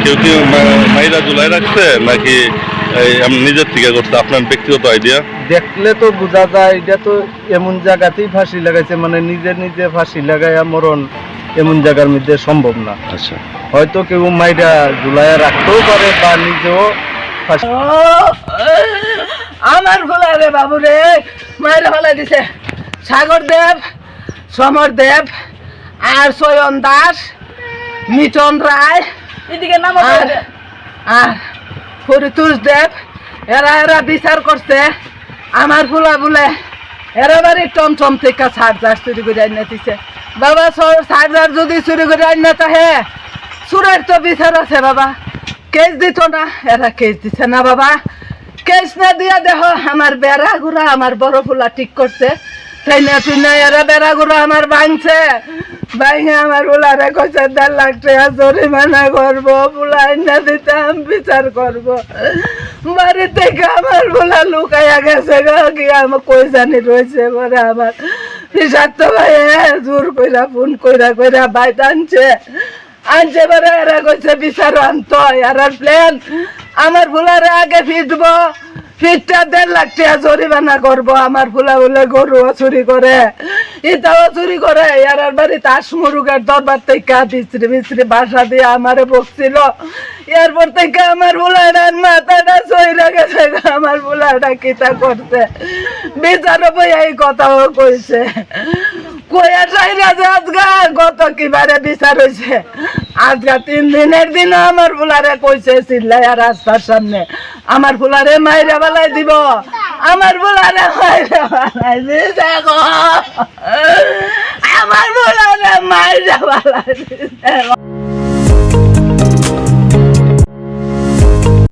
কেউ কি মাইরা ঝুলাই রাখছে নাকি নিজের থেকে করছে? আপনার ব্যক্তিগত আইডিয়া? দেখলে তো বোঝা যায় এটা তো এমন জায়গাতেই ফাঁসি লাগাইছে, মানে নিজে নিজে ফাঁসি লাগাইয়া মরণ এমন জায়গার মধ্যে সম্ভব না। আচ্ছা, হয়তো কেউ মাইরা ঝুলাইয়া রাখতেও পারে বা নিজেও ফাঁসি। আমার ভোলা রে বাবু রে, মায়ের ফেলাই দিছে সাগর দেব, সমর দেব, আর সয়ন দাস, মিটন রায়, এদিকে নাম আর ফরিতুষ দেব। এরা বিচার করছে আমার ভোলা বলে এরা বাড়ি টমটম থেকে চার্জার চুরি করে আইনা দিছে। বাবা চার্জার যদি চুরি করে আইনা তাহে চুরের তো বিচার আছে বাবা, কেস দিত না, এরা কেস দিছে না বাবা। কেস না দিয়া দেখো আমার বেড়া গুড়া আমার বড় ফুলা ঠিক করছে, তাই না তুই না এরা বেড়া গুড়া আমার ভাঙছে, ভাঙে আমার ফুলারে কইছে 1.5 লাখ টাকা জরিমানা করবো, ফুলা না দিতাম বিচার করবো। বাড়ি থেকে আমার ফুলা লুকাইয়া গেছে কি আমার কই জানি রয়েছে, পরে আমার হিসাব তো ভাই জোর কইরা ফোন কইরা বাইত আনছে পরে এরা কইছে বিচার আনত এরা প্ল্যান আমার ফুলারে আগে ফিটবো, ফিটটা 1.5 লাখ টাকা জরিমানা করবো। আমার ফুলা বলে গরুও চুরি করে, ইটাও চুরি করে, এরার বাড়ি তাস মুরুগের দরবার থেকে বিচরি বাসা দিয়ে আমারে বকছিল। এরপর থেকে আমার ফুলাটার মাথাটা চইরা গেছে, আমার ফুলাটা কিতা করছে বিচারও বই এই কথাও কইছে। কইয়া চাইরা যে আজগা গত কিবারে বিচার হয়েছে, আজকা 3 দিনের দিনও আমার ফুলারে কইছে চিল্লাইয়া রাস্তার সামনে আমার ফুলারে মাইরা বালাই দিব, আমার ফুলারে মাইরা বালাই দিছে গো, আমার ফুলারে মাইরা বালাই দিছে।